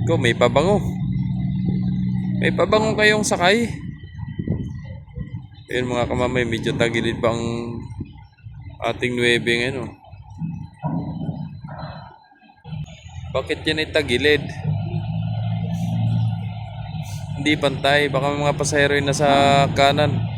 Ko, may pabango. May pabango kayong sakay. Ayun mga kamamay, medyo tagilid pa ang ating 9 ngayon. Oh. Bakit yan ay tagilid? Hindi pantay. Baka mga pasahero yung nasa kanan.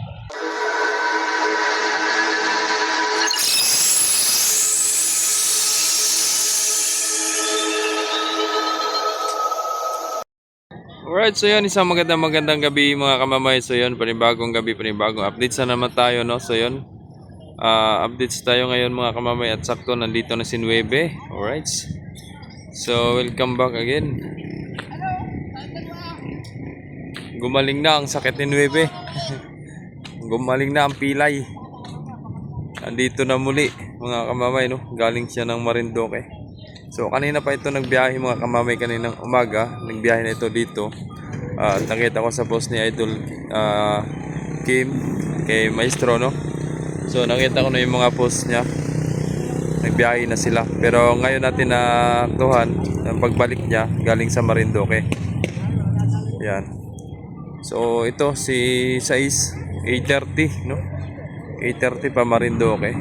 Alright, so yun, isang magandang gabi mga kamamay. So yun, panibagong gabi, panibagong updates na naman tayo, no? So yun, updates tayo ngayon mga kamamay at sakto nandito na si Nuebe. Alright, so welcome back again. Gumaling na ang sakit ni Nuebe. Gumaling na ang pilay. Andito na muli mga kamamay, no? Galing siya ng Marinduque. So kanina pa ito nagbiyahe mga kamamay, kaninang umaga. Nagbiyahe na ito dito. At nakita ko sa post ni Idol Kim kay Maestro, no? So nakita ko na yung mga post niya. Nagbiyahe na sila. Pero ngayon natin natuhan ang pagbalik niya galing sa Marinduque. Yan. So ito si Sais 8:30, no? 8:30 pa Marinduque.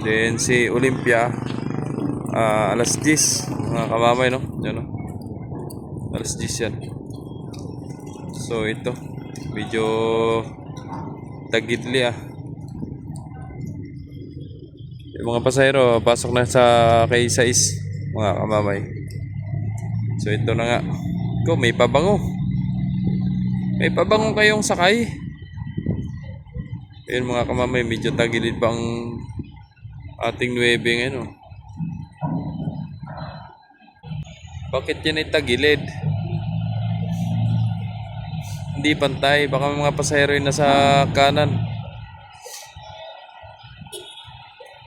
Then si Olympia alas 10 mga kamamay, no? Yan, no? Alas 10 yan. So ito medyo tagidli yung mga pasahero pasok na sa kay Sais mga kamamay. So ito na nga. Ko, may pabango. May pabango kayong sakay. Ayun mga kamamay, medyo tagilid pa ang ating 9 ngayon. Oh. Bakit yan ay tagilid? Hindi pantay. Baka mga pasahero yung nasa kanan.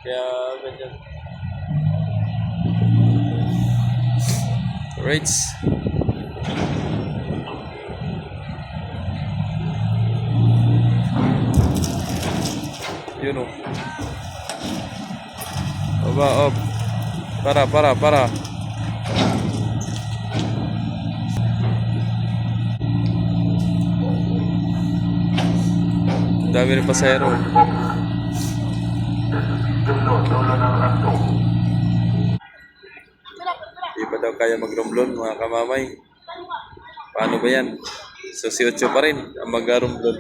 Kaya ganyan. Right. Yun o. Oba, op. Para. Dami rin pasahero. Di pa daw kaya mag-romblon mga kamamay. Paano ba yan? So si Ocho pa rin ang mag-romblon.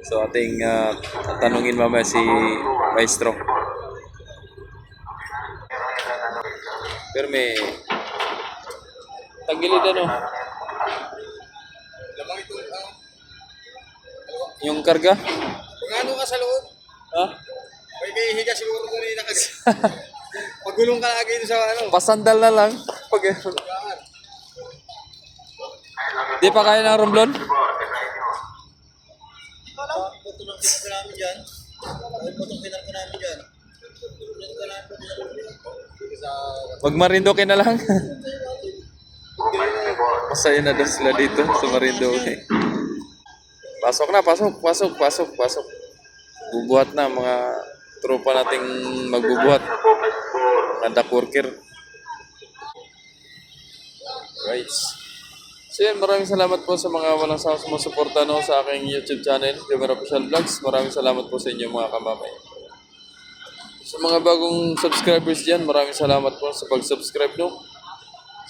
So ating tanungin mamaya si Maestro. Pero may tagilid ano? Yung karga? Kung ano ka sa loob, Ha? may higa siguro doon yung nakagat. Pagulong ka lagi sa ano. Pasandal na lang. Pag di pa kaya ng romblon? Putulong pinag namin dyan. Putulong pinag namin dyan. Wag Marinduque na lang. Masaya na daw sila dito sa Marinduque. Pasok. Bubuhat na mga tropa nating magbubuhat. Mga duck worker. Right. So yan, maraming salamat po sa mga walang sawang sumusuporta, no, sa aking YouTube channel, Jomar Official Vlogs. Maraming salamat po sa inyo mga kamamay. Sa mga bagong subscribers dyan, maraming salamat po sa pag-subscribe, no.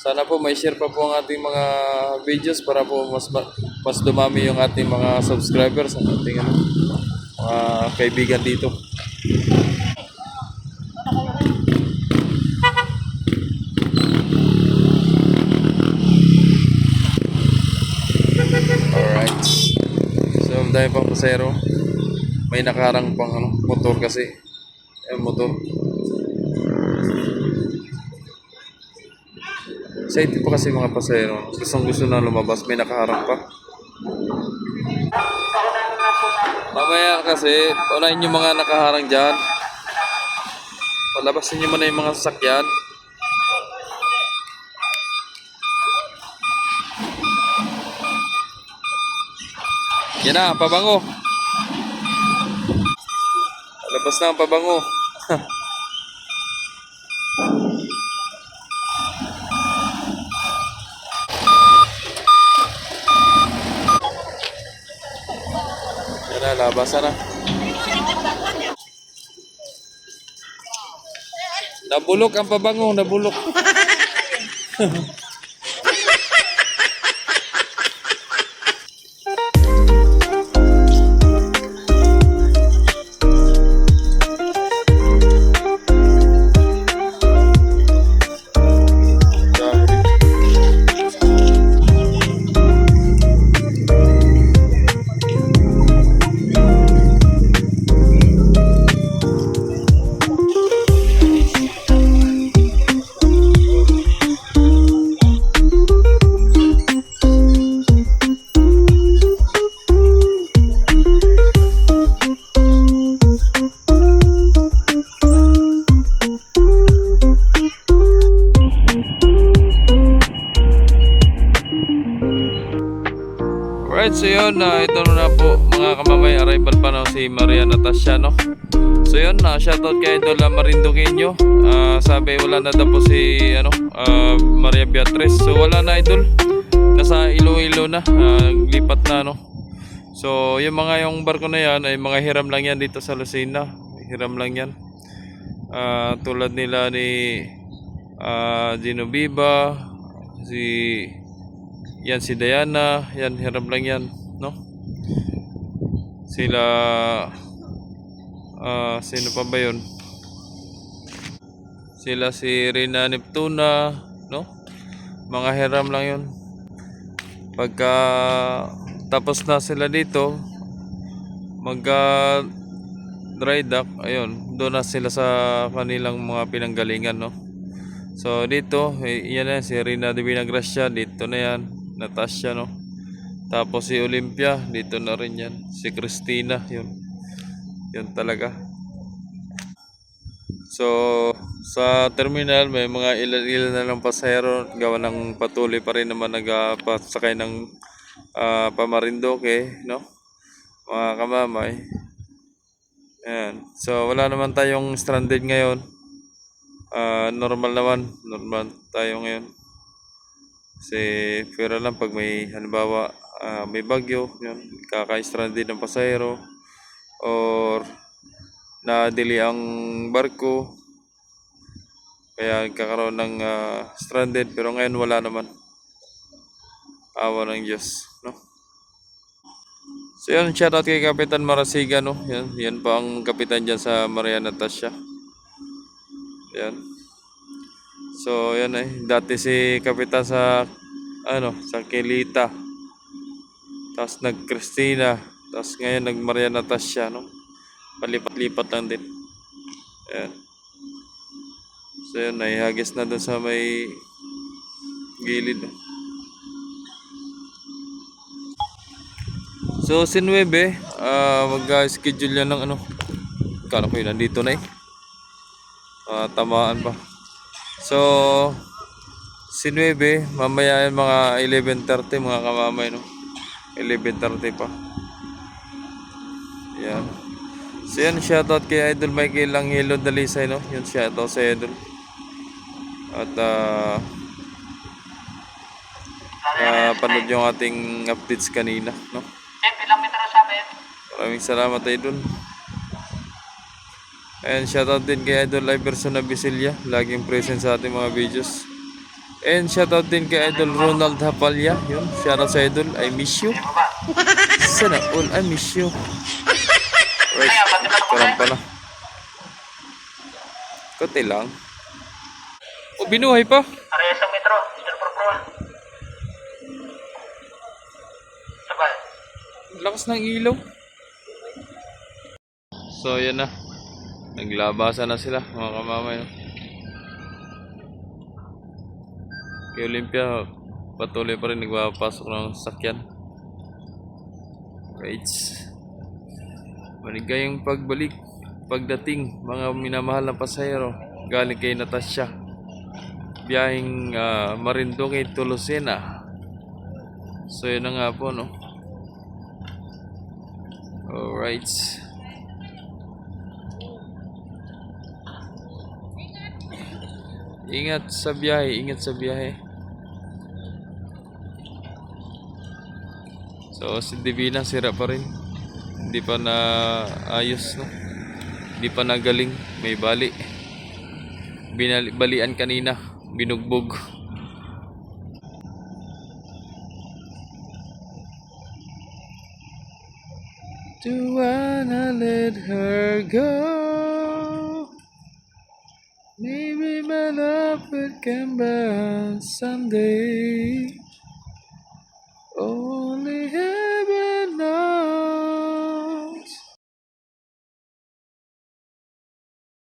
Sana po may share pa po ang ating mga videos para po mas dumami yung ating mga subscribers, ang ating mga kaibigan dito. Alright. So, dahil pang pasero, may nakaharang pang motor kasi. Motor. Excited pa kasi mga pasahero. Gusto na lumabas. May nakaharap pa. Mamaya kasi, unahin yung mga nakaharang dyan. Palabasin nyo muna yung mga sasakyan. Yan na, pabango. Palabas na ang pabango. labasan na. Nabulok ang pabango, nabulok. Alright, so yun, ito na po mga kamamay, arrival pa na si Maria Natasha, no? So yun, shoutout kay Idol Marinduqueño. Sabi wala na daw po si Maria Beatriz. So wala na, Idol, nasa Iloilo na, lipat na, no? So yung barko na yan ay mga hiram lang yan dito sa Lucena. Hiram lang yan, tulad nila ni Genoviva, si Diana, yan, hiram lang yan, no? Sila, sino pa ba yun? Sila si Rina Neptuna, no? Mga hiram lang yun. Pagka tapos na sila dito, magka dry dock, ayun, doon na sila sa kanilang mga pinanggalingan, no? So dito, yan na, si Rina de Vinagracia, dito na yan. Natasha, no? Tapos si Olympia, dito na rin yan. Si Christina, yun talaga. So sa terminal may mga ilan na lang pasahero, gawa ng patuloy pa rin naman nagpasakay ng Pamarindoque, no? Mga kamamay. Ayan. So wala naman tayong stranded ngayon. Normal tayo ngayon. Kasi pero lang pag may halimbawa may bagyo, yun, kaka-stranded ng pasahero or na-delay ang barko, kaya kakaroon ng stranded, pero ngayon wala naman, awa ng Diyos, no? So yun, shoutout kay Kapitan Marasiga, no? Yan pa ang kapitan dyan sa Maria Natasha. Yan. So yan dati si Kapitan sa sa Kelita, tapos nag Christina, tapos ngayon nag Maria Natasha, no? Palipat-lipat lang din. Ayan. So yun, naihagis na doon sa may gilid, no? So si 9 mag-schedule yan ng kala ko yun nandito na tamaan pa. So si 9 mamaya yan mga 11:30 mga kamamay, no? 11:30 pa. Yan. So yan, shoutout kay Idol Michael Angelo Dalisay, no? Yan, shoutout sa Idol. At panood yung ating updates kanina, no? Maraming salamat, Idol. And shoutout din kay Idol Iverson Abisilia, laging present sa ating mga videos. And shoutout din kay Idol Ronald Hapalya. Yun, shoutout sa Idol, I miss you. Sana all, I miss you. Right, karang pala. Kote lang. O, binuhay pa. Area sa metro, Mr. Pro. Sabay. Lakas ng ilaw. So, yan na. Naglabasan na sila, mga kamamay, no? Kay Olympia, patuloy pa rin nagpapasok ng sakyan. Right. Maligayang pagdating, mga minamahal na pasahero, galing kay Natasha. Biyaheng Marinduque to Lucena. So yun na nga po, no? Alright. Ingat sa biyahe, ingat sa biyahe. So si Divina sira pa rin. Hindi pa na ayos, no? Hindi pa nagaling. May bali. Balian kanina. Binugbog. Do wanna let her go? Maybe my love will come back someday. Only